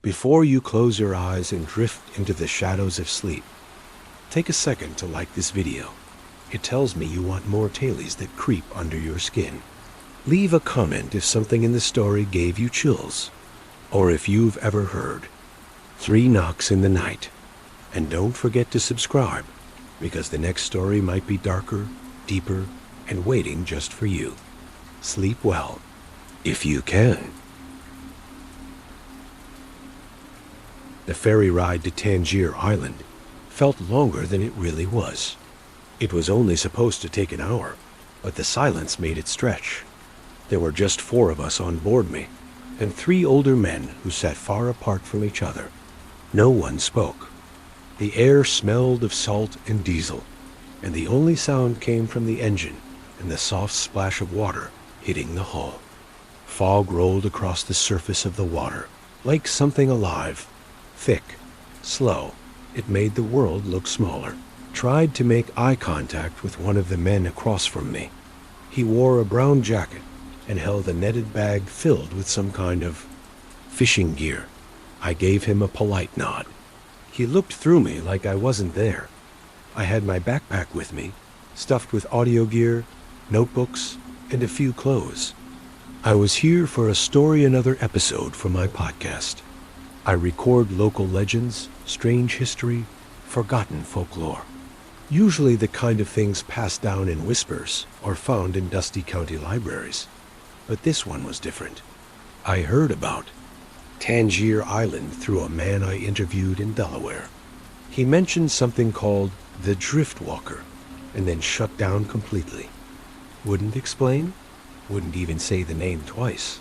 Before you close your eyes and drift into the shadows of sleep, take a second to like this video. It tells me you want more tales that creep under your skin. Leave a comment if something in the story gave you chills, or if you've ever heard 3 knocks in the night. And don't forget to subscribe, because the next story might be darker, deeper, and waiting just for you. Sleep well, if you can. The ferry ride to Tangier Island felt longer than it really was. It was only supposed to take an hour, but the silence made it stretch. There were just 4 of us on board me, and 3 older men who sat far apart from each other. No one spoke. The air smelled of salt and diesel, and the only sound came from the engine and the soft splash of water hitting the hull. Fog rolled across the surface of the water, like something alive. Thick, slow, it made the world look smaller. Tried to make eye contact with one of the men across from me. He wore a brown jacket and held a netted bag filled with some kind of fishing gear. I gave him a polite nod. He looked through me like I wasn't there. I had my backpack with me, stuffed with audio gear, notebooks, and a few clothes. I was here for a story another episode for my podcast. I record local legends, strange history, forgotten folklore. Usually the kind of things passed down in whispers or found in dusty county libraries. But this one was different. I heard about Tangier Island through a man I interviewed in Delaware. He mentioned something called the Driftwalker, and then shut down completely. Wouldn't explain, wouldn't even say the name twice.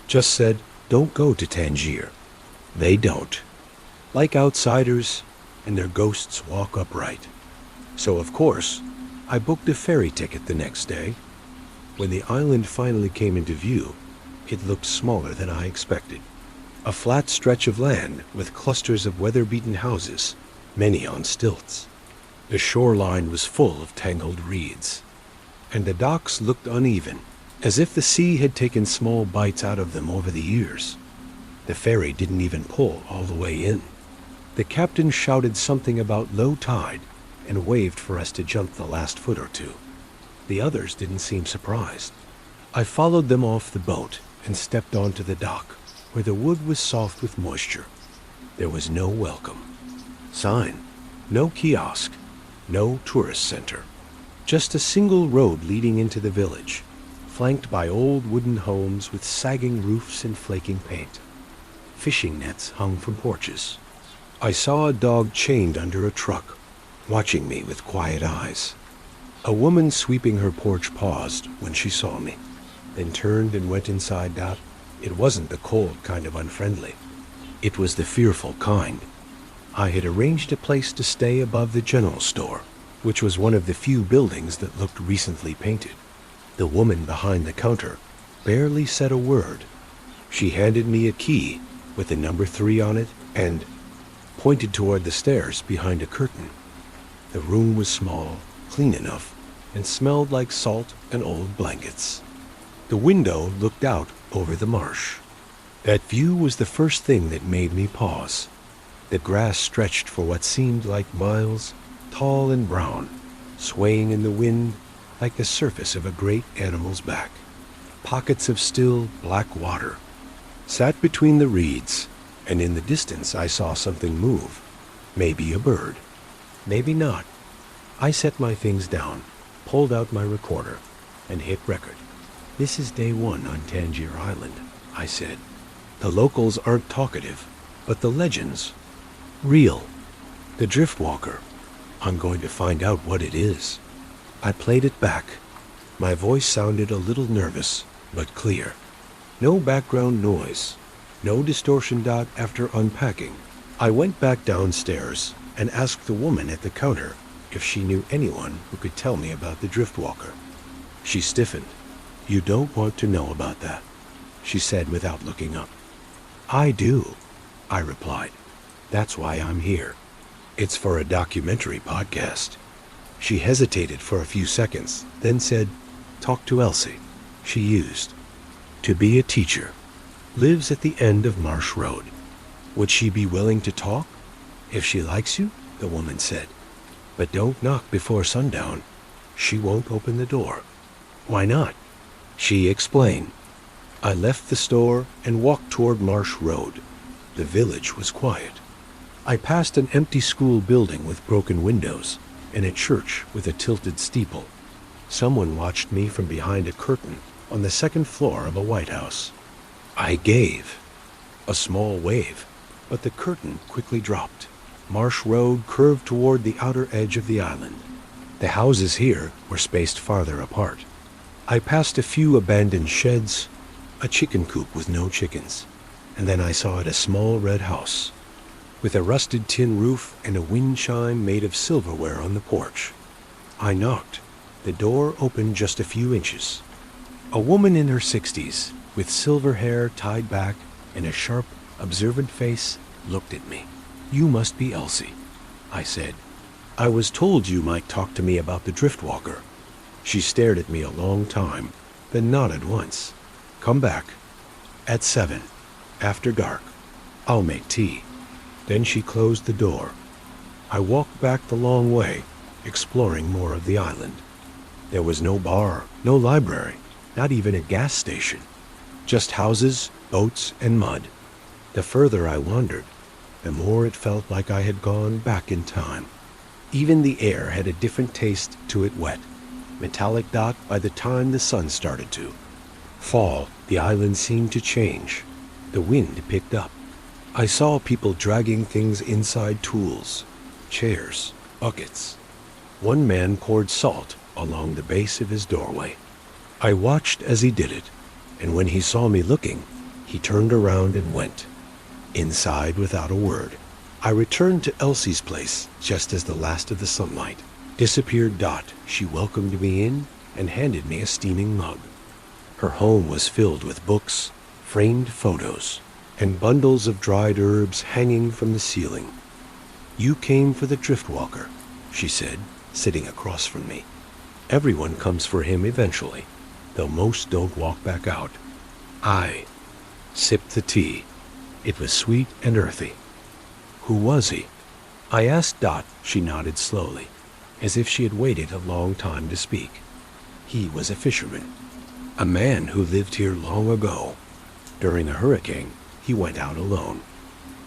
Just said, don't go to Tangier. They don't. Like outsiders, and their ghosts walk upright. So of course, I booked a ferry ticket the next day. When the island finally came into view, it looked smaller than I expected. A flat stretch of land with clusters of weather-beaten houses, many on stilts. The shoreline was full of tangled reeds, and the docks looked uneven, as if the sea had taken small bites out of them over the years. The ferry didn't even pull all the way in. The captain shouted something about low tide and waved for us to jump the last foot or 2. The others didn't seem surprised. I followed them off the boat and stepped onto the dock, where the wood was soft with moisture. There was no welcome sign, no kiosk, no tourist center. Just a single road leading into the village, flanked by old wooden homes with sagging roofs and flaking paint. Fishing nets hung from porches. I saw a dog chained under a truck, watching me with quiet eyes. A woman sweeping her porch paused when she saw me, then turned and went inside out. It wasn't the cold kind of unfriendly. It was the fearful kind. I had arranged a place to stay above the general store, which was one of the few buildings that looked recently painted. The woman behind the counter barely said a word. She handed me a key with the number 3 on it and pointed toward the stairs behind a curtain. The room was small, clean enough, and smelled like salt and old blankets. The window looked out over the marsh. That view was the first thing that made me pause. The grass stretched for what seemed like miles, tall and brown, swaying in the wind like the surface of a great animal's back. Pockets of still, black water sat between the reeds, and in the distance I saw something move. Maybe a bird. Maybe not. I set my things down, pulled out my recorder, and hit record. This is day 1 on Tangier Island, I said. The locals aren't talkative, but the legends, real. The Driftwalker. I'm going to find out what it is. I played it back. My voice sounded a little nervous, but clear. No background noise, no distortion. After unpacking, I went back downstairs and asked the woman at the counter if she knew anyone who could tell me about the Driftwalker. She stiffened. You don't want to know about that, she said without looking up. I do, I replied. That's why I'm here. It's for a documentary podcast. She hesitated for a few seconds, then said, talk to Elsie. She used to be a teacher. Lives at the end of Marsh Road. Would she be willing to talk? If she likes you, the woman said. But don't knock before sundown. She won't open the door. Why not? She explained. I left the store and walked toward Marsh Road. The village was quiet. I passed an empty school building with broken windows and a church with a tilted steeple. Someone watched me from behind a curtain on the second floor of a White House. I gave a small wave, but the curtain quickly dropped. Marsh Road curved toward the outer edge of the island. The houses here were spaced farther apart. I passed a few abandoned sheds, a chicken coop with no chickens, and then I saw a small red house with a rusted tin roof and a wind chime made of silverware on the porch. I knocked. The door opened just a few inches. A woman in her 60s, with silver hair tied back and a sharp, observant face, looked at me. You must be Elsie, I said. I was told you might talk to me about the Driftwalker. She stared at me a long time, then nodded once. Come back. At 7, after dark. I'll make tea. Then she closed the door. I walked back the long way, exploring more of the island. There was no bar, no library, not even a gas station. Just houses, boats, and mud. The further I wandered, the more it felt like I had gone back in time. Even the air had a different taste to it, wet, metallic dot by the time the sun started to. Fall, the island seemed to change. The wind picked up. I saw people dragging things inside tools, chairs, buckets. One man poured salt along the base of his doorway. I watched as he did it, and when he saw me looking, he turned around and went. Inside without a word. I returned to Elsie's place just as the last of the sunlight disappeared. She welcomed me in and handed me a steaming mug. Her home was filled with books, framed photos, and bundles of dried herbs hanging from the ceiling. You came for the Driftwalker, she said, sitting across from me. Everyone comes for him eventually, though most don't walk back out. I sipped the tea. It was sweet and earthy. Who was he? I asked. She nodded slowly, as if she had waited a long time to speak. He was a fisherman, a man who lived here long ago. During a hurricane, he went out alone.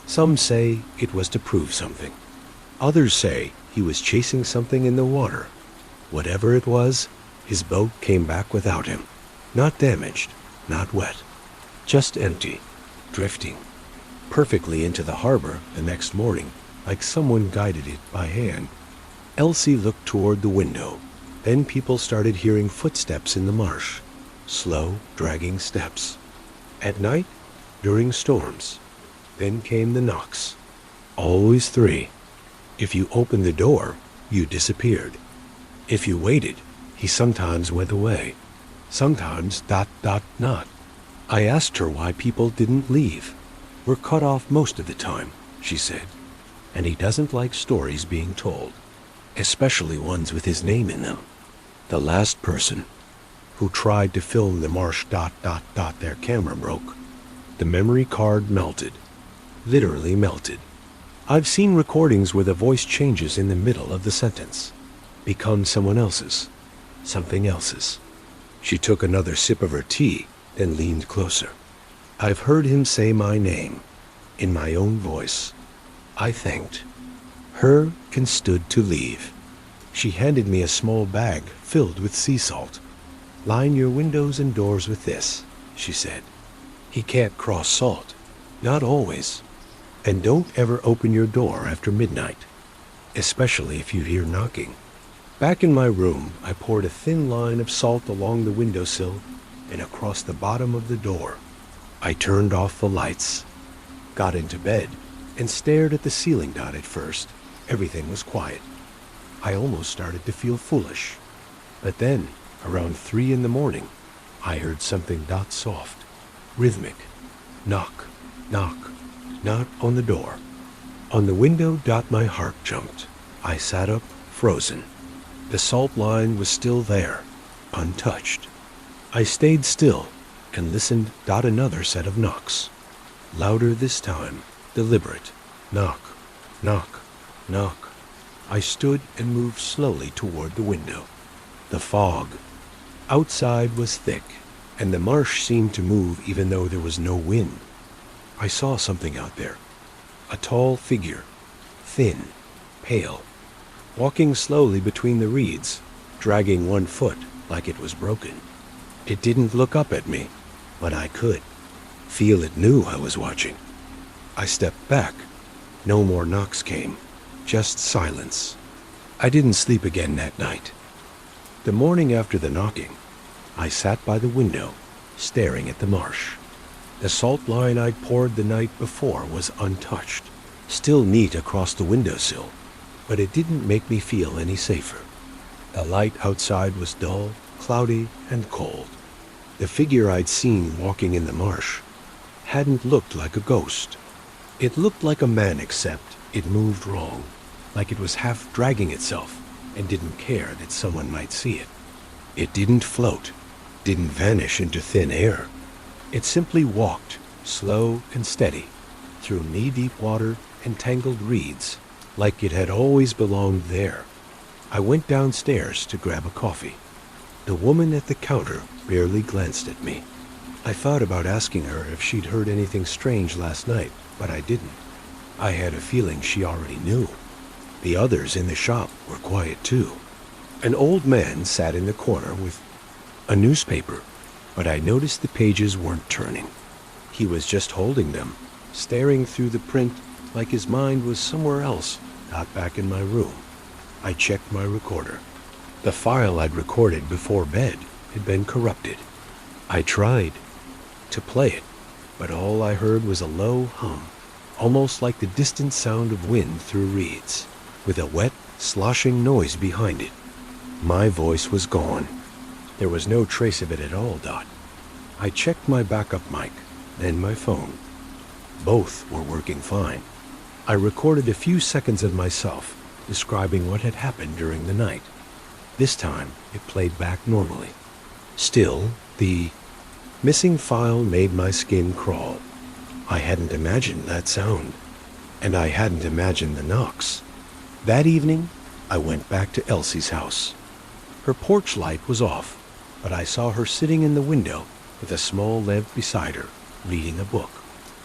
Some say it was to prove something. Others say he was chasing something in the water. Whatever it was, his boat came back without him. Not damaged, not wet, just empty, drifting. Perfectly into the harbor the next morning, like someone guided it by hand. Elsie looked toward the window. Then people started hearing footsteps in the marsh, slow, dragging steps. At night, during storms, then came the knocks. Always 3. If you opened the door, you disappeared. If you waited, he sometimes went away. Sometimes ... not. I asked her why people didn't leave. We're cut off most of the time, she said, and he doesn't like stories being told, especially ones with his name in them. The last person who tried to film the marsh ... their camera broke. The memory card melted, literally melted. I've seen recordings where the voice changes in the middle of the sentence, becomes someone else's, something else's. She took another sip of her tea, then leaned closer. I've heard him say my name, in my own voice. I thanked. Her can stood to leave. She handed me a small bag filled with sea salt. Line your windows and doors with this, she said. He can't cross salt, not always. And don't ever open your door after midnight, especially if you hear knocking. Back in my room, I poured a thin line of salt along the windowsill and across the bottom of the door. I turned off the lights, got into bed, and stared at the ceiling. At first, everything was quiet. I almost started to feel foolish. But then, around 3 in the morning, I heard something soft, rhythmic. Knock, knock, not on the door. On the window. My heart jumped. I sat up, frozen. The salt line was still there, untouched. I stayed still and listened. Another set of knocks, louder this time. Deliberate. Knock, knock, knock. I stood and moved slowly toward the window. The fog. Outside was thick, and the marsh seemed to move even though there was no wind. I saw something out there. A tall figure, thin, pale, walking slowly between the reeds, dragging one foot like it was broken. It didn't look up at me, but I could feel it knew I was watching. I stepped back. No more knocks came, just silence. I didn't sleep again that night. The morning after the knocking, I sat by the window, staring at the marsh. The salt line I'd poured the night before was untouched, still neat across the windowsill, but it didn't make me feel any safer. The light outside was dull, cloudy, and cold. The figure I'd seen walking in the marsh hadn't looked like a ghost. It looked like a man, except it moved wrong, like it was half dragging itself and didn't care that someone might see it. It didn't float, didn't vanish into thin air. It simply walked, slow and steady, through knee-deep water and tangled reeds, like it had always belonged there. I went downstairs to grab a coffee. The woman at the counter barely glanced at me. I thought about asking her if she'd heard anything strange last night, but I didn't. I had a feeling she already knew. The others in the shop were quiet too. An old man sat in the corner with a newspaper, but I noticed the pages weren't turning. He was just holding them, staring through the print like his mind was somewhere else, not back in my room. I checked my recorder. The file I'd recorded before bed had been corrupted. I tried to play it, but all I heard was a low hum, almost like the distant sound of wind through reeds, with a wet, sloshing noise behind it. My voice was gone. There was no trace of it at all, Dot. I checked my backup mic, then my phone. Both were working fine. I recorded a few seconds of myself, describing what had happened during the night. This time, it played back normally. Still, the missing file made my skin crawl. I hadn't imagined that sound, and I hadn't imagined the knocks. That evening, I went back to Elsie's house. Her porch light was off, but I saw her sitting in the window with a small lamp beside her, reading a book.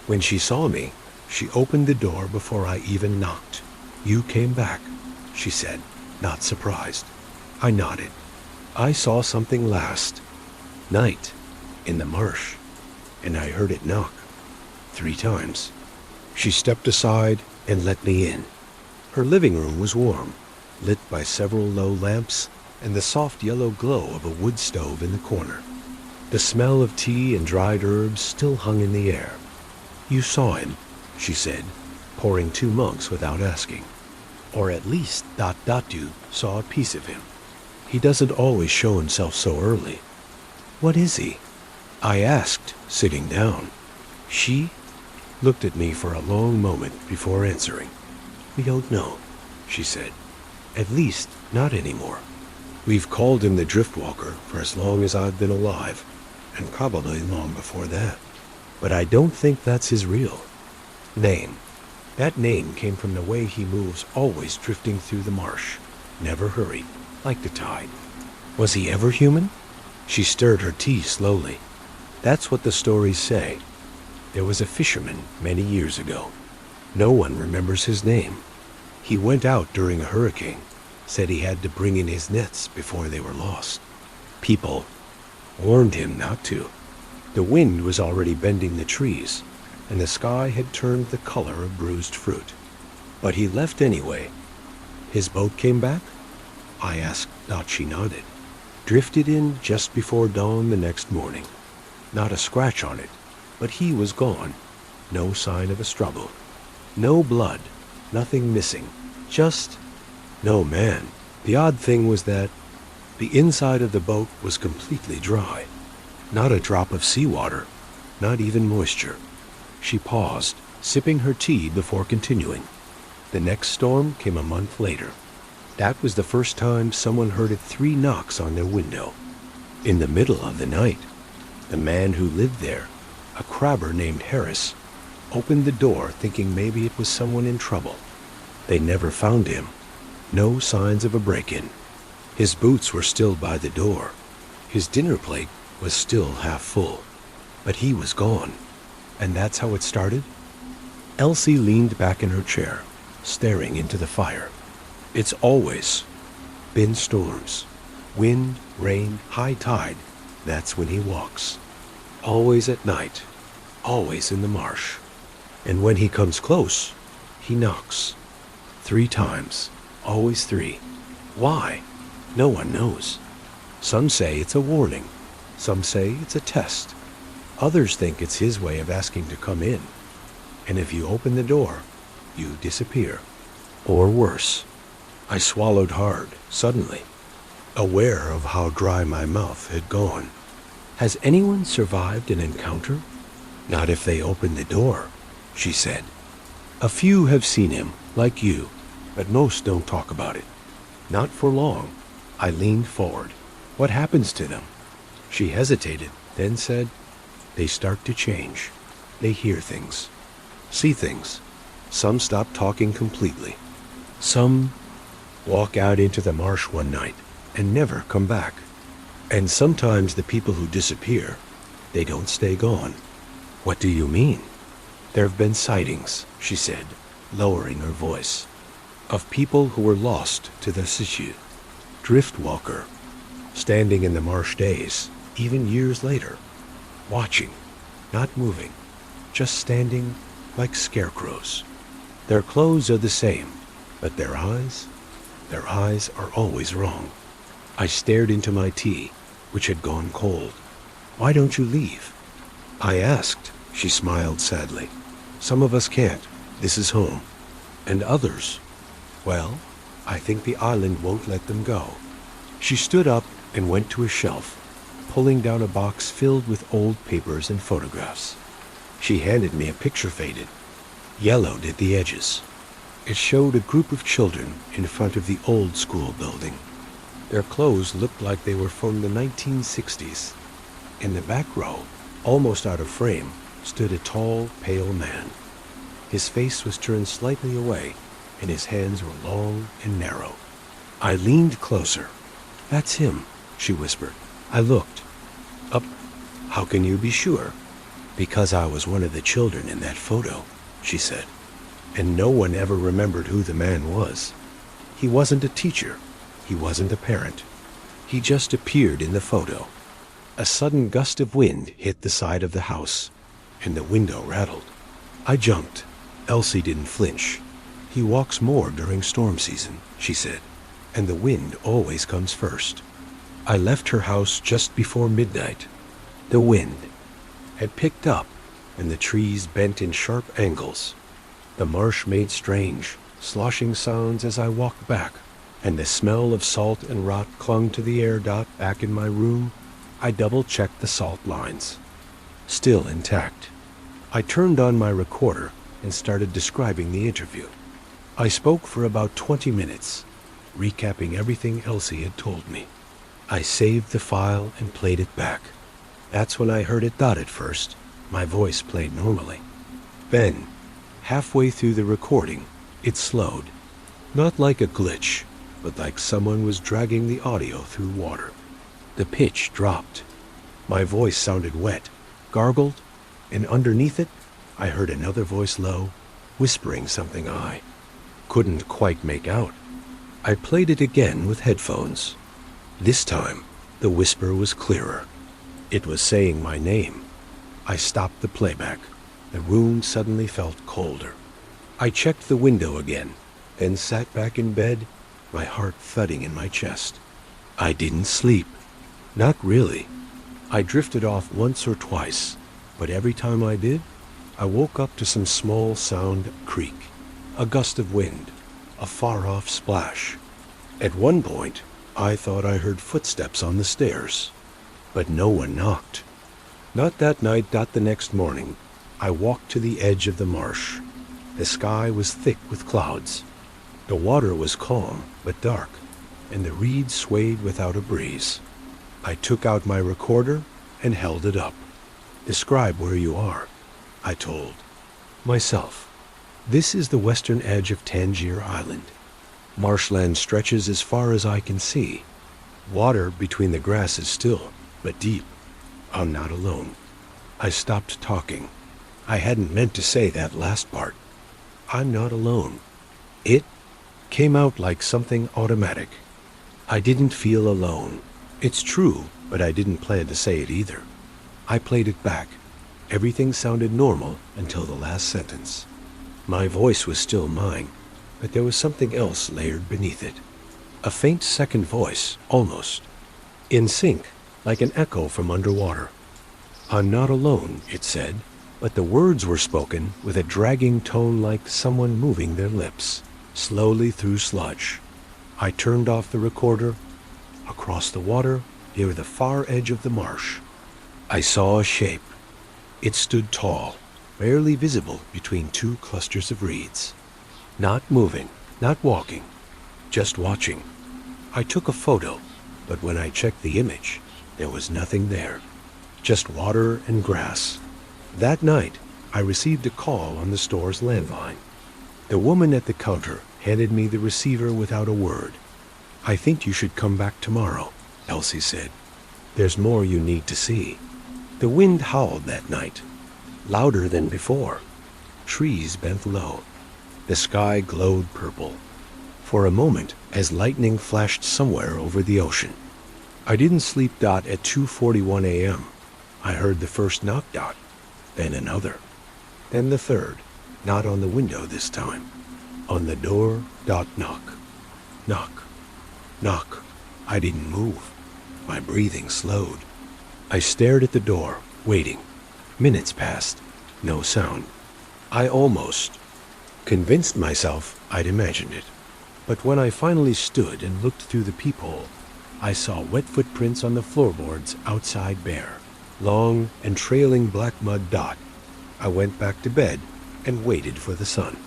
When she saw me, she opened the door before I even knocked. "You came back," she said, not surprised. I nodded. "I saw something last night in the marsh, and I heard it knock 3 times. She stepped aside and let me in. Her living room was warm, lit by several low lamps and the soft yellow glow of a wood stove in the corner. The smell of tea and dried herbs still hung in the air. "You saw him," she said, pouring 2 mugs without asking. "Or at least Datu saw a piece of him. He doesn't always show himself so early." "What is he?" I asked, sitting down. She looked at me for a long moment before answering. "We don't know," she said. "At least, not anymore. We've called him the Driftwalker for as long as I've been alive, and probably long before that. But I don't think that's his real name. That name came from the way he moves, always drifting through the marsh, never hurried, like the tide. Was he ever human?" She stirred her tea slowly. "That's what the stories say. There was a fisherman many years ago. No one remembers his name. He went out during a hurricane, said he had to bring in his nets before they were lost. People warned him not to. The wind was already bending the trees, and the sky had turned the color of bruised fruit. But he left anyway." "His boat came back?" I asked. She nodded. "Drifted in just before dawn the next morning. Not a scratch on it, but he was gone. No sign of a struggle. No blood, nothing missing. Just no man. The odd thing was that the inside of the boat was completely dry. Not a drop of seawater, not even moisture." She paused, sipping her tea before continuing. "The next storm came a month later. That was the first time someone heard 3 knocks on their window. In the middle of the night. The man who lived there, a crabber named Harris, opened the door thinking maybe it was someone in trouble. They never found him. No signs of a break-in. His boots were still by the door. His dinner plate was still half full. But he was gone. And that's how it started? Elsie leaned back in her chair, staring into the fire. It's always been storms. Wind, rain, high tide. That's when he walks. Always at night. Always in the marsh. And when he comes close, he knocks. 3 times. Always 3. Why? No one knows. Some say it's a warning. Some say it's a test. Others think it's his way of asking to come in. And if you open the door, you disappear. Or worse. I swallowed hard, suddenly, aware of how dry my mouth had gone. Has anyone survived an encounter? Not if they open the door, she said. A few have seen him, like you, but most don't talk about it. Not for long. I leaned forward. What happens to them? She hesitated, then said, they start to change. They hear things, see things. Some stop talking completely. Some walk out into the marsh one night and never come back. And sometimes the people who disappear, they don't stay gone. What do you mean? There have been sightings, she said, lowering her voice, of people who were lost to the Sichu. Driftwalker, standing in the marsh days, even years later, watching, not moving, just standing like scarecrows. Their clothes are the same, but their eyes are always wrong. I stared into my tea, which had gone cold. Why don't you leave? I asked. She smiled sadly. Some of us can't. This is home. And others, well, I think the island won't let them go. She stood up and went to a shelf, pulling down a box filled with old papers and photographs. She handed me a picture faded, yellowed at the edges. It showed a group of children in front of the old school building. Their clothes looked like they were from the 1960s. In the back row, almost out of frame, stood a tall, pale man. His face was turned slightly away, and his hands were long and narrow. I leaned closer. That's him, she whispered. I looked. Up. How can you be sure? Because I was one of the children in that photo, she said. And no one ever remembered who the man was. He wasn't a teacher. He wasn't a parent. He just appeared in the photo. A sudden gust of wind hit the side of the house, and the window rattled. I jumped. Elsie didn't flinch. He walks more during storm season, she said, and the wind always comes first. I left her house just before midnight. The wind had picked up, and the trees bent in sharp angles. The marsh made strange, sloshing sounds as I walked back, and the smell of salt and rot clung to the air. Back in my room, I double-checked the salt lines. Still intact. I turned on my recorder and started describing the interview. I spoke for about 20 minutes, recapping everything Elsie had told me. I saved the file and played it back. That's when I heard it dot at first. My voice played normally. Then, halfway through the recording, it slowed. Not like a glitch, but like someone was dragging the audio through water. The pitch dropped. My voice sounded wet, gargled, and underneath it, I heard another voice low, whispering something I couldn't quite make out. I played it again with headphones. This time, the whisper was clearer. It was saying my name. I stopped the playback. The room suddenly felt colder. I checked the window again, then sat back in bed, my heart thudding in my chest. I didn't sleep. Not really. I drifted off once or twice, but every time I did, I woke up to some small sound creak, a gust of wind, a far-off splash. At one point, I thought I heard footsteps on the stairs, but no one knocked. Not that night, not the next morning. I walked to the edge of the marsh. The sky was thick with clouds. The water was calm but dark, and the reeds swayed without a breeze. I took out my recorder and held it up. Describe where you are, I told. Myself. This is the western edge of Tangier Island. Marshland stretches as far as I can see. Water between the grass is still, but deep. I'm not alone. I stopped talking. I hadn't meant to say that last part. I'm not alone. It came out like something automatic. I didn't feel alone. It's true, but I didn't plan to say it either. I played it back. Everything sounded normal until the last sentence. My voice was still mine, but there was something else layered beneath it. A faint second voice, almost. In sync, like an echo from underwater. I'm not alone, it said, but the words were spoken with a dragging tone like someone moving their lips, slowly through sludge. I turned off the recorder. Across the water, near the far edge of the marsh, I saw a shape. It stood tall, barely visible between two clusters of reeds. Not moving, not walking, just watching. I took a photo, but when I checked the image, there was nothing there. Just water and grass. That night, I received a call on the store's landline. The woman at the counter handed me the receiver without a word. "I think you should come back tomorrow," Elsie said. "There's more you need to see." The wind howled that night, louder than before. Trees bent low. The sky glowed purple. For a moment, as lightning flashed somewhere over the ocean. I didn't sleep at 2:41 a.m. I heard the first knock then another, then the third, not on the window this time. On the door knock. Knock, knock. I didn't move. My breathing slowed. I stared at the door, waiting. Minutes passed. No sound. I almost convinced myself I'd imagined it. But when I finally stood and looked through the peephole, I saw wet footprints on the floorboards outside bare. Long and trailing black mud . I went back to bed and waited for the sun.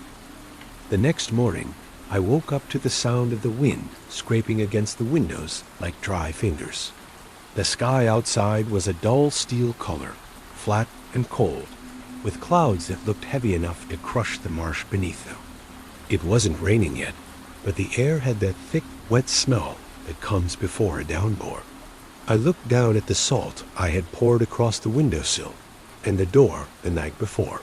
The next morning, I woke up to the sound of the wind scraping against the windows like dry fingers. The sky outside was a dull steel color, flat and cold, with clouds that looked heavy enough to crush the marsh beneath them. It wasn't raining yet, but the air had that thick, wet smell that comes before a downpour. I looked down at the salt I had poured across the windowsill and the door the night before.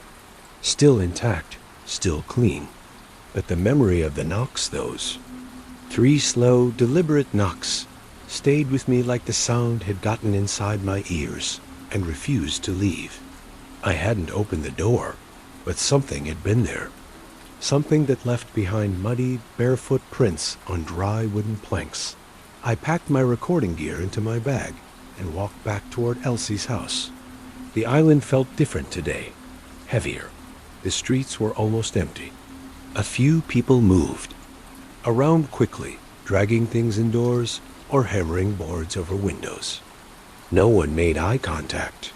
Still intact, still clean. But the memory of the knocks, those 3 slow, deliberate knocks, stayed with me like the sound had gotten inside my ears and refused to leave. I hadn't opened the door, but something had been there. Something that left behind muddy, barefoot prints on dry wooden planks. I packed my recording gear into my bag and walked back toward Elsie's house. The island felt different today, heavier. The streets were almost empty. A few people moved around quickly, dragging things indoors or hammering boards over windows. No one made eye contact.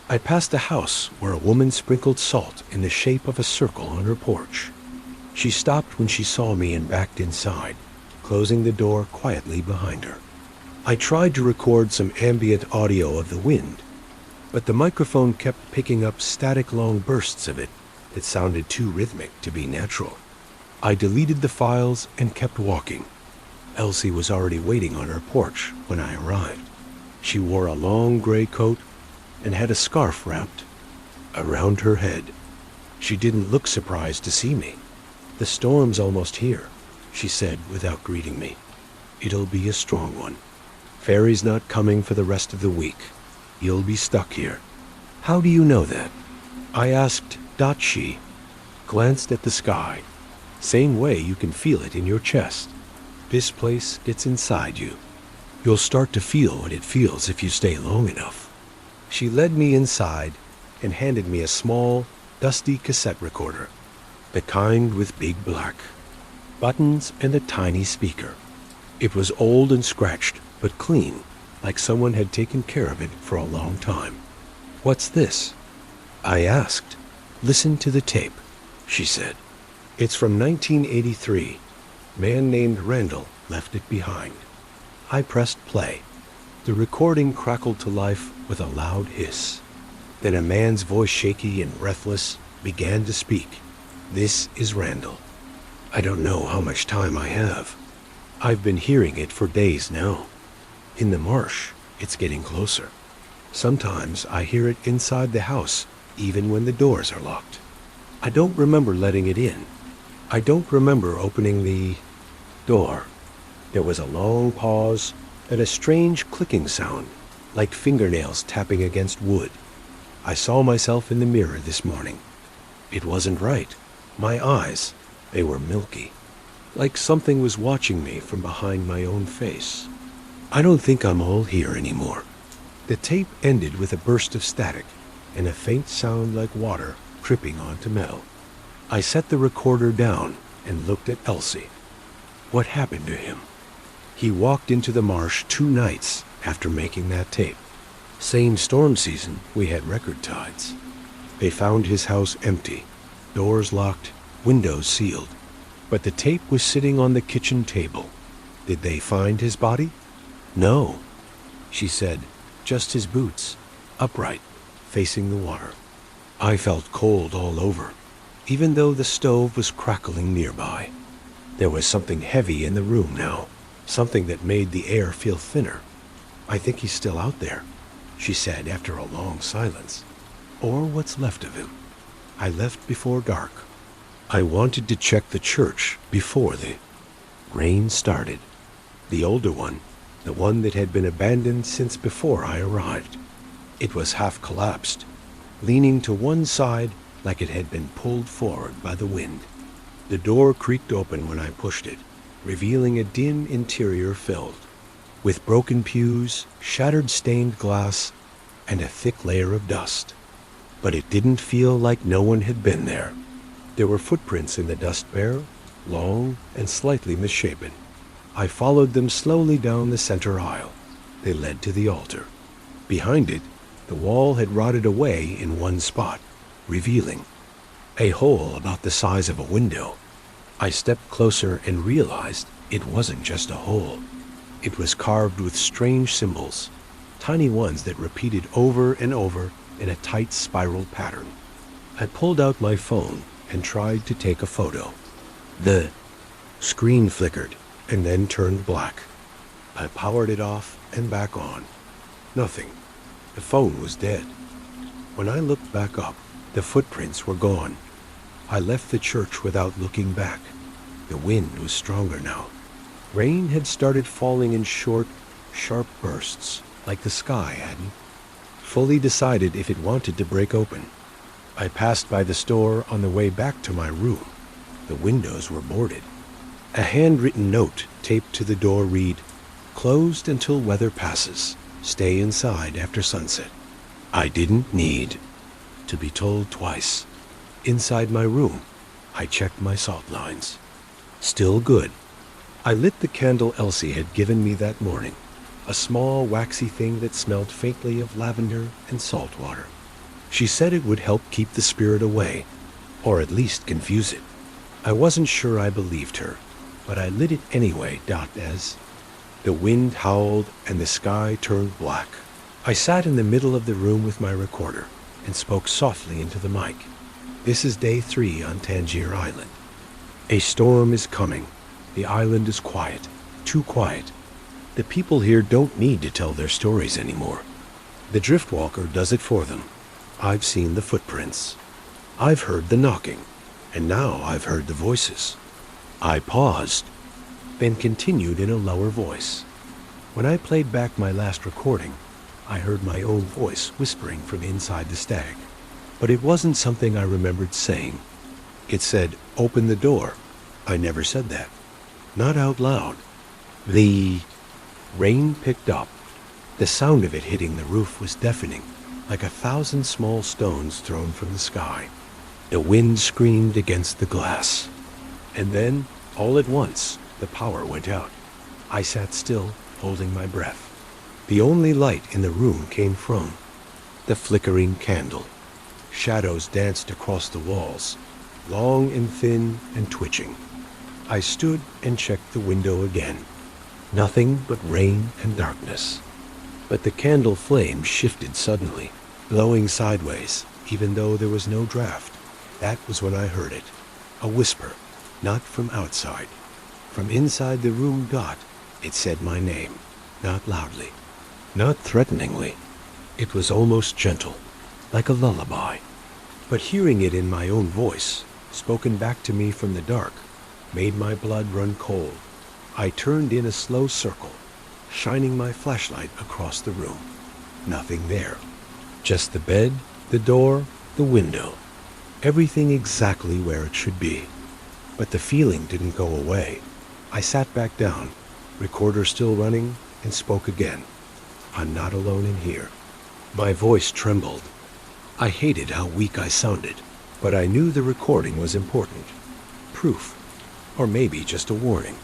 I passed a house where a woman sprinkled salt in the shape of a circle on her porch. She stopped when she saw me and backed inside, closing the door quietly behind her. I tried to record some ambient audio of the wind, but the microphone kept picking up static long bursts of it that sounded too rhythmic to be natural. I deleted the files and kept walking. Elsie was already waiting on her porch when I arrived. She wore a long gray coat and had a scarf wrapped around her head. She didn't look surprised to see me. "The storm's almost here," she said without greeting me. "It'll be a strong one. Ferry's not coming for the rest of the week. You'll be stuck here." "How do you know that?" I asked. She glanced at the sky. "Same way you can feel it in your chest. This place gets inside you. You'll start to feel what it feels if you stay long enough." She led me inside and handed me a small, dusty cassette recorder, the kind with big black buttons and a tiny speaker. It was old and scratched, but clean, like someone had taken care of it for a long time. "What's this?" I asked. "Listen to the tape," she said. "It's from 1983. Man named Randall left it behind." I pressed play. The recording crackled to life with a loud hiss. Then a man's voice, shaky and breathless, began to speak. "This is Randall. I don't know how much time I have. I've been hearing it for days now. In the marsh, it's getting closer. Sometimes I hear it inside the house, even when the doors are locked. I don't remember letting it in. I don't remember opening the door." There was a long pause and a strange clicking sound, like fingernails tapping against wood. I saw myself in the mirror this morning. It wasn't right. My eyes, they were milky, like something was watching me from behind my own face. I don't think I'm all here anymore. The tape ended with a burst of static and a faint sound like water dripping onto metal. I set the recorder down and looked at Elsie. What happened to him? He walked into the marsh 2 nights after making that tape. Same storm season, we had record tides. They found his house empty, doors locked, windows sealed. But the tape was sitting on the kitchen table. Did they find his body? No, she said, just his boots, upright, facing the water. I felt cold all over, even though the stove was crackling nearby. There was something heavy in the room now, something that made the air feel thinner. "I think he's still out there," she said after a long silence. "Or what's left of him." I left before dark. I wanted to check the church before the rain started. The older one, the one that had been abandoned since before I arrived. It was half collapsed, leaning to one side like it had been pulled forward by the wind. The door creaked open when I pushed it, revealing a dim interior filled with broken pews, shattered stained glass, and a thick layer of dust. But it didn't feel like no one had been there. There were footprints in the dust barrel, long and slightly misshapen. I followed them slowly down the center aisle. They led to the altar. Behind it, the wall had rotted away in one spot, revealing a hole about the size of a window. I stepped closer and realized it wasn't just a hole. It was carved with strange symbols, tiny ones that repeated over and over in a tight spiral pattern. I pulled out my phone and tried to take a photo. The screen flickered and then turned black. I powered it off and back on. Nothing. The phone was dead. When I looked back up, the footprints were gone. I left the church without looking back. The wind was stronger now. Rain had started falling in short, sharp bursts, like the sky hadn't fully decided if it wanted to break open. I passed by the store on the way back to my room. The windows were boarded. A handwritten note taped to the door read, "Closed until weather passes. Stay inside after sunset." I didn't need to be told twice. Inside my room, I checked my salt lines. Still good. I lit the candle Elsie had given me that morning, a small waxy thing that smelled faintly of lavender and salt water. She said it would help keep the spirit away, or at least confuse it. I wasn't sure I believed her, but I lit it anyway, as the wind howled and the sky turned black. I sat in the middle of the room with my recorder and spoke softly into the mic. This is day 3 on Tangier Island. A storm is coming. The island is quiet, too quiet. The people here don't need to tell their stories anymore. The driftwalker does it for them. I've seen the footprints. I've heard the knocking, and now I've heard the voices. I paused, then continued in a lower voice. When I played back my last recording, I heard my own voice whispering from inside the stag. But it wasn't something I remembered saying. It said, "Open the door." I never said that. Not out loud. The rain picked up. The sound of it hitting the roof was deafening, like 1,000 small stones thrown from the sky. The wind screamed against the glass. And then, all at once, the power went out. I sat still, holding my breath. The only light in the room came from the flickering candle. Shadows danced across the walls, long and thin and twitching. I stood and checked the window again. Nothing but rain and darkness. But the candle flame shifted suddenly, glowing sideways, even though there was no draft. That was when I heard it. A whisper, not from outside. From inside the room, it said my name, not loudly, not threateningly. It was almost gentle, like a lullaby. But hearing it in my own voice, spoken back to me from the dark, made my blood run cold. I turned in a slow circle, shining my flashlight across the room. Nothing there. Just the bed, the door, the window. Everything exactly where it should be. But the feeling didn't go away. I sat back down, recorder still running, and spoke again. I'm not alone in here. My voice trembled. I hated how weak I sounded, but I knew the recording was important. Proof. Or maybe just a warning.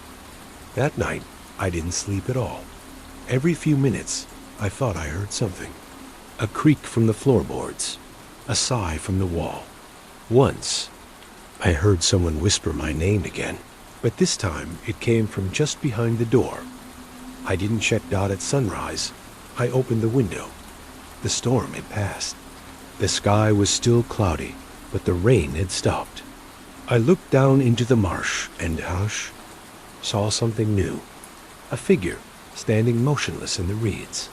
That night, I didn't sleep at all. Every few minutes, I thought I heard something. A creak from the floorboards. A sigh from the wall. Once, I heard someone whisper my name again, but this time it came from just behind the door. I didn't check at sunrise. I opened the window. The storm had passed. The sky was still cloudy, but the rain had stopped. I looked down into the marsh and saw something new. A figure standing motionless in the reeds.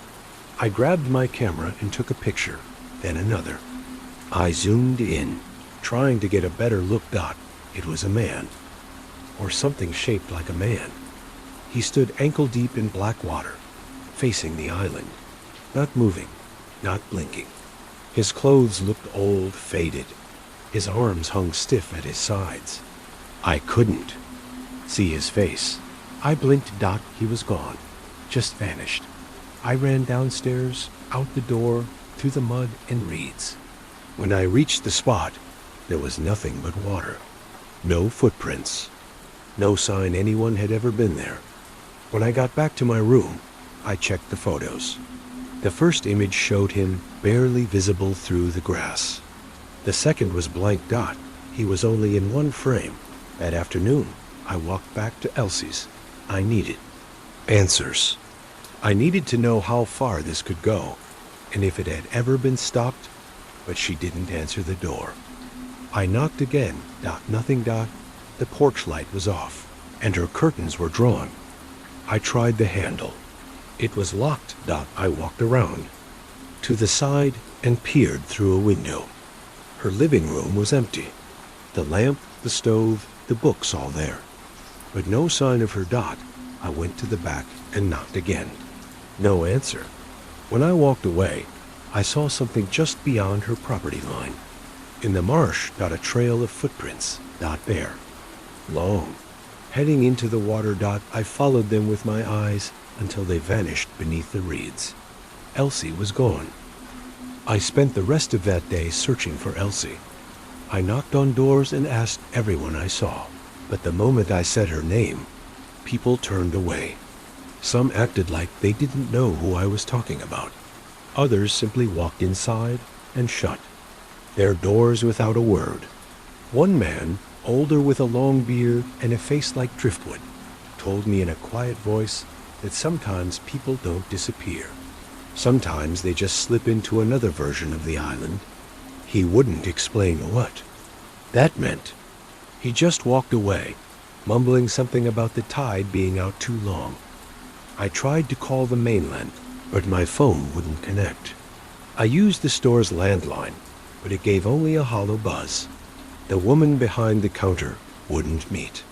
I grabbed my camera and took a picture, then another. I zoomed in, trying to get a better look. It was a man, or something shaped like a man. He stood ankle deep in black water, facing the island, not moving, not blinking. His clothes looked old, faded. His arms hung stiff at his sides. I couldn't see his face. I blinked. He was gone, just vanished. I ran downstairs, out the door, through the mud and reeds. When I reached the spot, there was nothing but water. No footprints. No sign anyone had ever been there. When I got back to my room, I checked the photos. The first image showed him barely visible through the grass. The second was blank. He was only in one frame. That afternoon, I walked back to Elsie's. I needed answers. I needed to know how far this could go, and if it had ever been stopped, but she didn't answer the door. I knocked again. Nothing. The porch light was off, and her curtains were drawn. I tried the handle. It was locked. I walked around to the side and peered through a window. Her living room was empty. The lamp, the stove, the books all there. But no sign of her. I went to the back and knocked again. No answer. When I walked away, I saw something just beyond her property line. In the marsh, a trail of footprints. There. Long. Heading into the water. I followed them with my eyes until they vanished beneath the reeds. Elsie was gone. I spent the rest of that day searching for Elsie. I knocked on doors and asked everyone I saw, but the moment I said her name, people turned away. Some acted like they didn't know who I was talking about. Others simply walked inside and shut their doors without a word. One man, older with a long beard and a face like driftwood, told me in a quiet voice that sometimes people don't disappear. Sometimes they just slip into another version of the island. He wouldn't explain what that meant. He just walked away, mumbling something about the tide being out too long. I tried to call the mainland, but my phone wouldn't connect. I used the store's landline, but it gave only a hollow buzz. The woman behind the counter wouldn't meet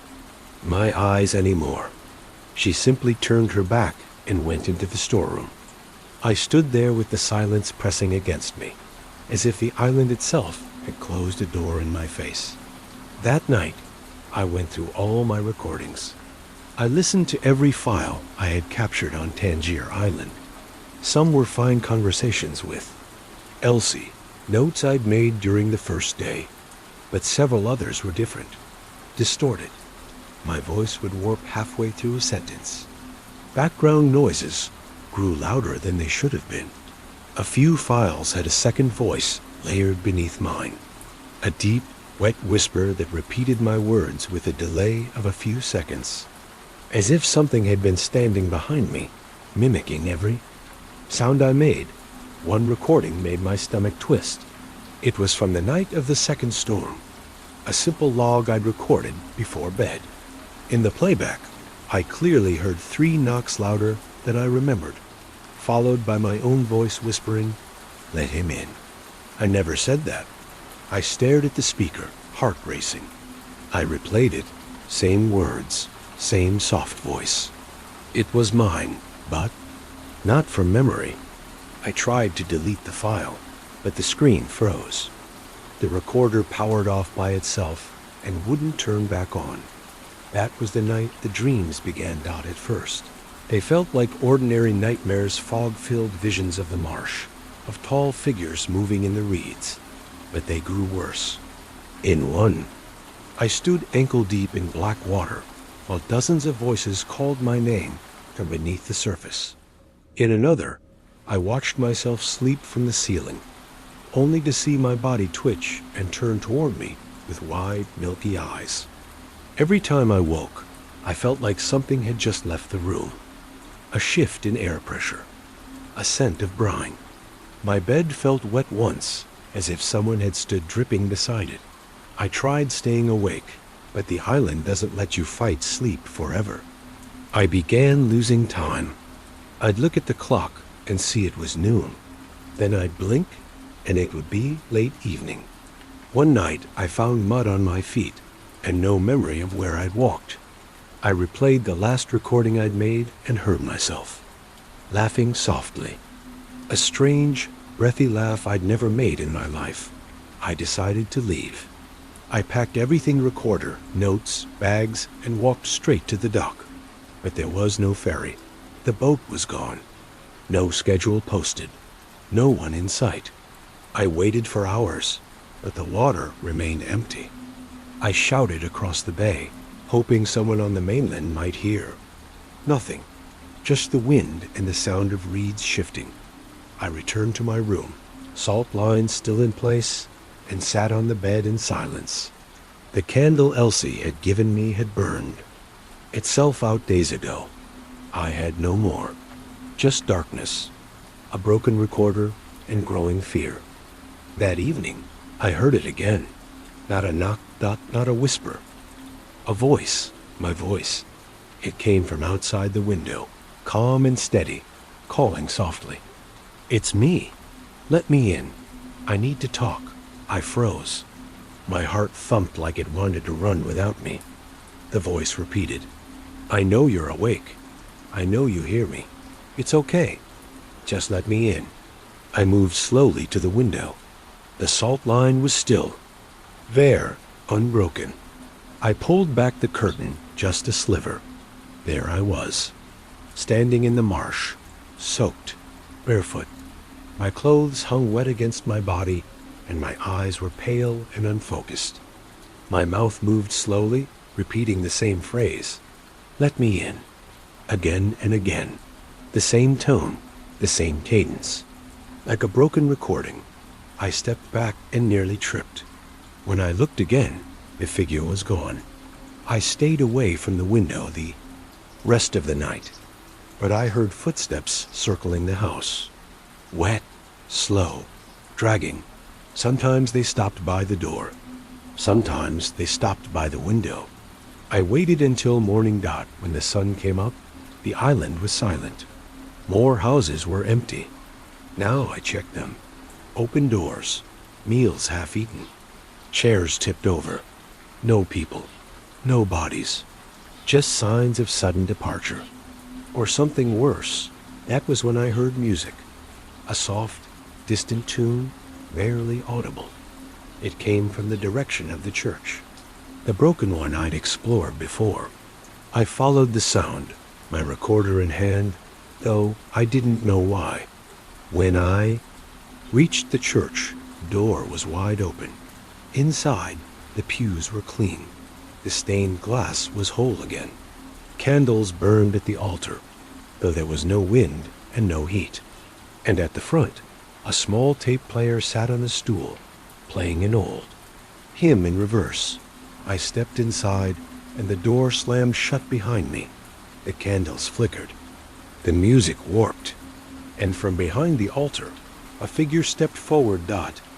my eyes anymore. She simply turned her back and went into the storeroom. I stood there with the silence pressing against me, as if the island itself had closed a door in my face. That night, I went through all my recordings. I listened to every file I had captured on Tangier Island. Some were fine conversations with Elsie, notes I'd made during the first day, but several others were different, distorted. My voice would warp halfway through a sentence. Background noises grew louder than they should have been. A few files had a second voice layered beneath mine, a deep, wet whisper that repeated my words with a delay of a few seconds, as if something had been standing behind me, mimicking every sound I made. One recording made my stomach twist. It was from the night of the second storm. a simple log I'd recorded before bed. In the playback, I clearly heard 3 knocks louder than I remembered, followed by my own voice whispering, "Let him in." I never said that. I stared at the speaker, heart racing. I replayed it, same words, same soft voice. It was mine, but not from memory. I tried to delete the file, but the screen froze. The recorder powered off by itself and wouldn't turn back on. That was the night the dreams began. At first, they felt like ordinary nightmares, fog-filled visions of the marsh, of tall figures moving in the reeds, but they grew worse. In one, I stood ankle-deep in black water, while dozens of voices called my name from beneath the surface. In another, I watched myself sleep from the ceiling, only to see my body twitch and turn toward me with wide, milky eyes. Every time I woke, I felt like something had just left the room. A shift in air pressure, a scent of brine. My bed felt wet once, as if someone had stood dripping beside it. I tried staying awake, but the island doesn't let you fight sleep forever. I began losing time. I'd look at the clock and see it was noon. Then I'd blink, and it would be late evening. One night, I found mud on my feet and no memory of where I'd walked. I replayed the last recording I'd made and heard myself, laughing softly. A strange, breathy laugh I'd never made in my life. I decided to leave. I packed everything: recorder, notes, bags, and walked straight to the dock. But there was no ferry. The boat was gone. No schedule posted. No one in sight. I waited for hours, but the water remained empty. I shouted across the bay, hoping someone on the mainland might hear. Nothing. Just the wind and the sound of reeds shifting. I returned to my room, salt lines still in place, and sat on the bed in silence. The candle Elsie had given me had burned itself out days ago. I had no more. Just darkness, a broken recorder, and growing fear. That evening, I heard it again. Not a knock, not a whisper. A voice, my voice. It came from outside the window, calm and steady, calling softly. "It's me. Let me in. I need to talk." I froze. My heart thumped like it wanted to run without me. The voice repeated, "I know you're awake. I know you hear me. It's okay. Just let me in." I moved slowly to the window. The salt line was still, there, unbroken. I pulled back the curtain just a sliver. There I was, standing in the marsh, soaked, barefoot. My clothes hung wet against my body, and my eyes were pale and unfocused. My mouth moved slowly, repeating the same phrase, "Let me in," again and again. The same tone, the same cadence. Like a broken recording, I stepped back and nearly tripped. When I looked again, the figure was gone. I stayed away from the window the rest of the night, but I heard footsteps circling the house. Wet, slow, dragging. Sometimes they stopped by the door. Sometimes they stopped by the window. I waited until morning dot. When the sun came up, the island was silent. More houses were empty. Now I checked them. Open doors, meals half eaten, chairs tipped over. No people, no bodies, just signs of sudden departure. Or something worse. That was when I heard music. A soft, distant tune, barely audible. It came from the direction of the church, the broken one I'd explored before. I followed the sound, my recorder in hand, though I didn't know why. When I reached the church, the door was wide open. Inside, the pews were clean. The stained glass was whole again. Candles burned at the altar, though there was no wind and no heat. And at the front, a small tape player sat on a stool, playing an old hymn in reverse. I stepped inside, and the door slammed shut behind me. The candles flickered. The music warped. And from behind the altar, a figure stepped forward.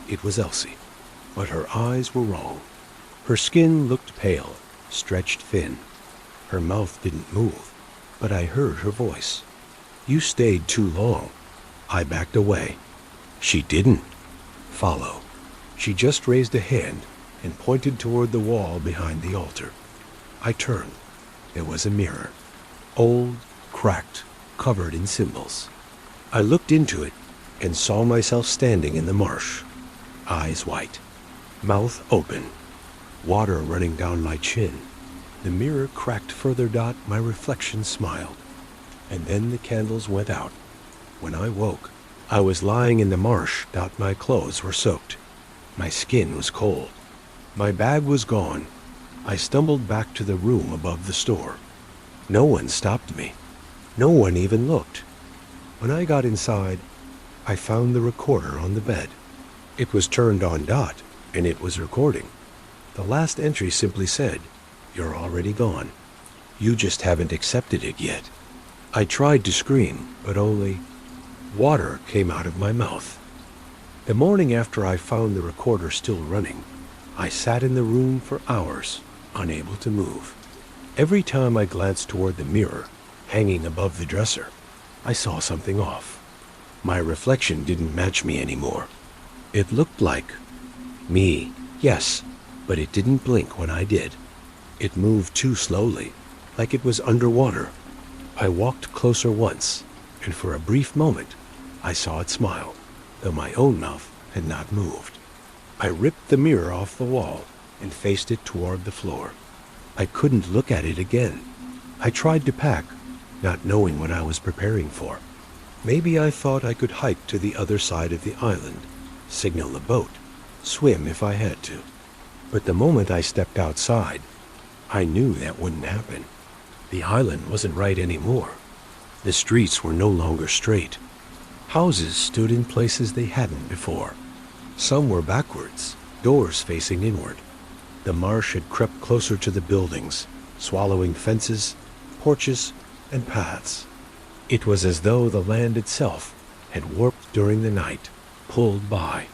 It was Elsie. But her eyes were wrong. Her skin looked pale, stretched thin. Her mouth didn't move, but I heard her voice. "You stayed too long." I backed away. She didn't follow. She just raised a hand and pointed toward the wall behind the altar. I turned. There was a mirror. Old, cracked, covered in symbols. I looked into it and saw myself standing in the marsh, eyes white, mouth open, water running down my chin. The mirror cracked further. My reflection smiled. And then the candles went out. When I woke, I was lying in the marsh. My clothes were soaked. My skin was cold. My bag was gone. I stumbled back to the room above the store. No one stopped me. No one even looked. When I got inside, I found the recorder on the bed. It was turned on, and it was recording. The last entry simply said, "You're already gone. You just haven't accepted it yet." I tried to scream, but only water came out of my mouth. The morning after I found the recorder still running, I sat in the room for hours, unable to move. Every time I glanced toward the mirror, hanging above the dresser, I saw something off. My reflection didn't match me anymore. It looked like me, yes, but it didn't blink when I did. It moved too slowly, like it was underwater. I walked closer once, and for a brief moment, I saw it smile, though my own mouth had not moved. I ripped the mirror off the wall and faced it toward the floor. I couldn't look at it again. I tried to pack, not knowing what I was preparing for. Maybe I thought I could hike to the other side of the island, signal a boat, swim if I had to. But the moment I stepped outside, I knew that wouldn't happen. The island wasn't right anymore. The streets were no longer straight. Houses stood in places they hadn't before. Some were backwards, doors facing inward. The marsh had crept closer to the buildings, swallowing fences, porches, and paths. It was as though the land itself had warped during the night, pulled by.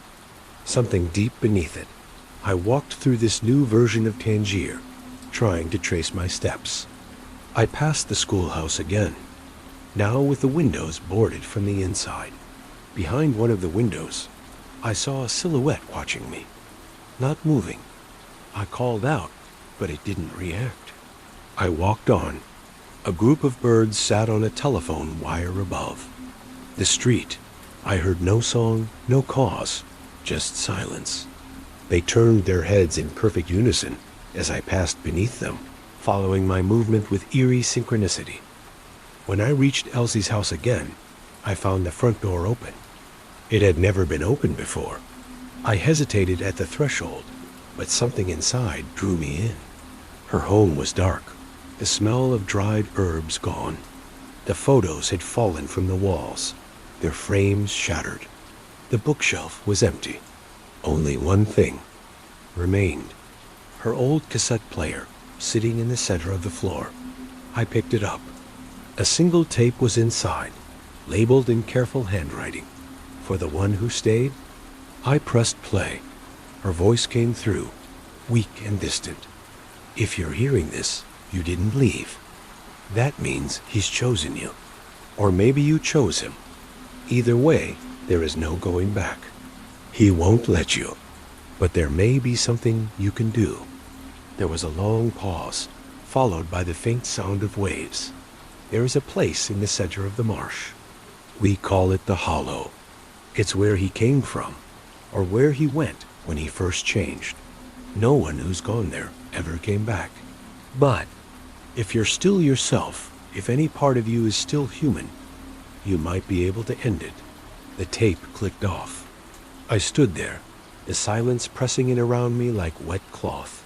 Something deep beneath it. I walked through this new version of Tangier, trying to trace my steps. I passed the schoolhouse again, now with the windows boarded from the inside. Behind one of the windows, I saw a silhouette watching me, not moving. I called out, but it didn't react. I walked on. A group of birds sat on a telephone wire above. The street. I heard no song, no cause, just silence. They turned their heads in perfect unison as I passed beneath them, following my movement with eerie synchronicity. When I reached Elsie's house again, I found the front door open. It had never been opened before. I hesitated at the threshold, but something inside drew me in. Her home was dark, the smell of dried herbs gone. The photos had fallen from the walls, their frames shattered. The bookshelf was empty. Only one thing remained. Her old cassette player, sitting in the center of the floor. I picked it up. A single tape was inside, labeled in careful handwriting. For the one who stayed. I pressed play. Her voice came through, weak and distant. "If you're hearing this, you didn't leave. That means he's chosen you. Or maybe you chose him. Either way, there is no going back. He won't let you. But there may be something you can do." There was a long pause, followed by the faint sound of waves. There is a place in the center of the marsh. We call it the Hollow. It's where he came from, or where he went when he first changed. No one who's gone there ever came back. But if you're still yourself, if any part of you is still human, you might be able to end it. The tape clicked off. I stood there, the silence pressing in around me like wet cloth.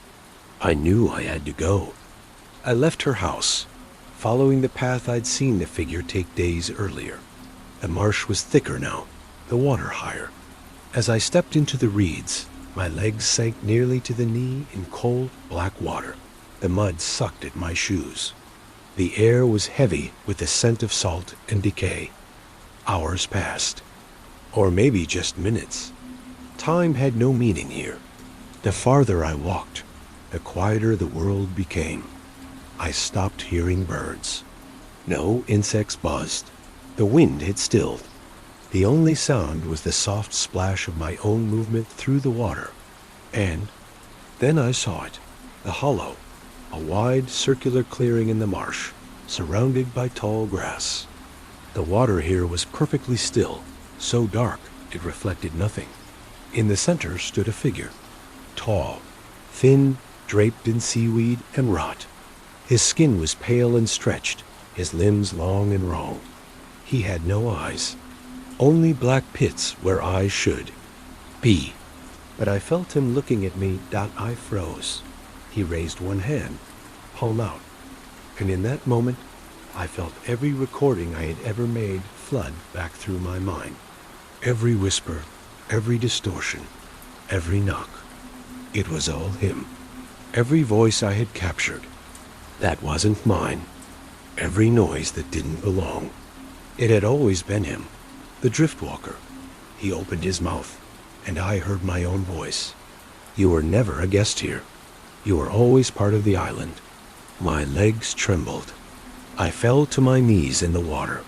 I knew I had to go. I left her house, following the path I'd seen the figure take days earlier. The marsh was thicker now, the water higher. As I stepped into the reeds, my legs sank nearly to the knee in cold, black water. The mud sucked at my shoes. The air was heavy with the scent of salt and decay. Hours passed, or maybe just minutes. Time had no meaning here. The farther I walked, the quieter the world became. I stopped hearing birds. No insects buzzed. The wind had stilled. The only sound was the soft splash of my own movement through the water. And then I saw it, the hollow, a wide circular clearing in the marsh, surrounded by tall grass. The water here was perfectly still, so dark it reflected nothing. In the center stood a figure, tall, thin, draped in seaweed and rot. His skin was pale and stretched, his limbs long and raw. He had no eyes, only black pits where eyes should be. But I felt him looking at me. I froze. He raised one hand, palm out, and in that moment I felt every recording I had ever made flood back through my mind. Every whisper, every distortion, every knock. It was all him. Every voice I had captured, that wasn't mine. Every noise that didn't belong. It had always been him, the driftwalker. He opened his mouth, and I heard my own voice. You were never a guest here. You were always part of the island. My legs trembled. I fell to my knees in the water.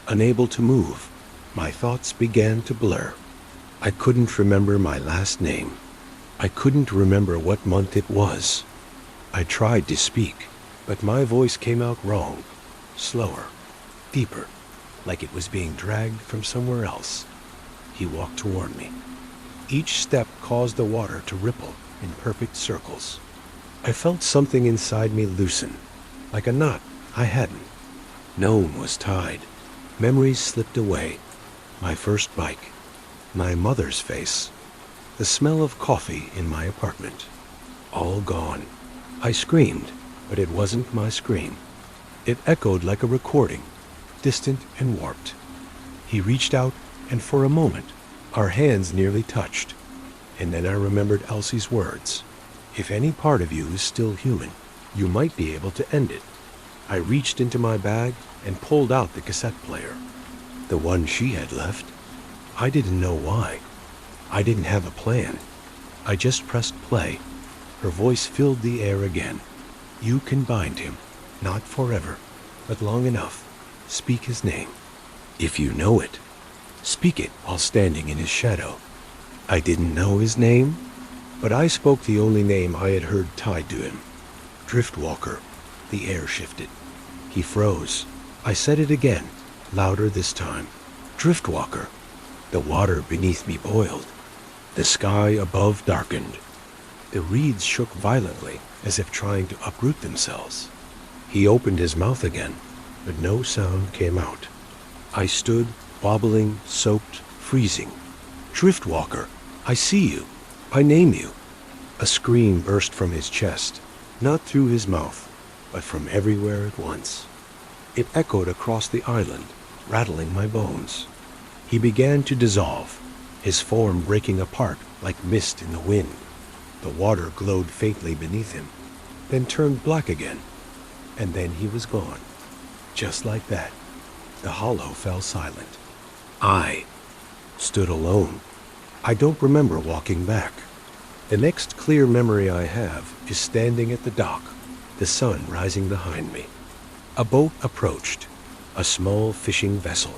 Unable to move, my thoughts began to blur. I couldn't remember my last name. I couldn't remember what month it was. I tried to speak, but my voice came out wrong, slower, deeper, like it was being dragged from somewhere else. He walked toward me. Each step caused the water to ripple in perfect circles. I felt something inside me loosen, like a knot I hadn't known was tied. Memories slipped away. My first bike, my mother's face, the smell of coffee in my apartment, all gone. I screamed, but it wasn't my scream. It echoed like a recording, distant and warped. He reached out, and for a moment, our hands nearly touched. And then I remembered Elsie's words. If any part of you is still human, you might be able to end it. I reached into my bag and pulled out the cassette player, the one she had left. I didn't know why. I didn't have a plan. I just pressed play. Her voice filled the air again. You can bind him, not forever, but long enough. Speak his name. If you know it, speak it while standing in his shadow. I didn't know his name, but I spoke the only name I had heard tied to him. Driftwalker. The air shifted. He froze. I said it again, louder this time. Driftwalker. The water beneath me boiled. The sky above darkened. The reeds shook violently, as if trying to uproot themselves. He opened his mouth again, but no sound came out. I stood, wobbling, soaked, freezing. Driftwalker, I see you. I name you. A scream burst from his chest, not through his mouth, but from everywhere at once. It echoed across the island, rattling my bones. He began to dissolve, his form breaking apart like mist in the wind. The water glowed faintly beneath him, then turned black again, and then he was gone. Just like that, the hollow fell silent. I stood alone. I don't remember walking back. The next clear memory I have is standing at the dock, the sun rising behind me. A boat approached, a small fishing vessel.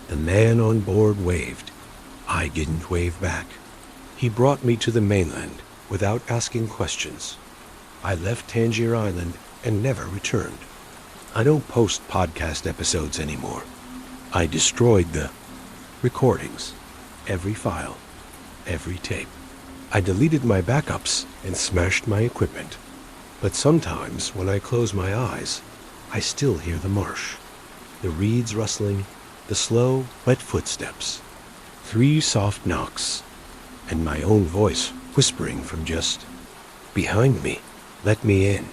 The man on board waved. I didn't wave back. He brought me to the mainland without asking questions. I left Tangier Island and never returned. I don't post podcast episodes anymore. I destroyed the recordings, every file, every tape. I deleted my backups and smashed my equipment. But sometimes when I close my eyes, I still hear the marsh, the reeds rustling, the slow, wet footsteps, 3 soft knocks, and my own voice whispering from just behind me, let me in.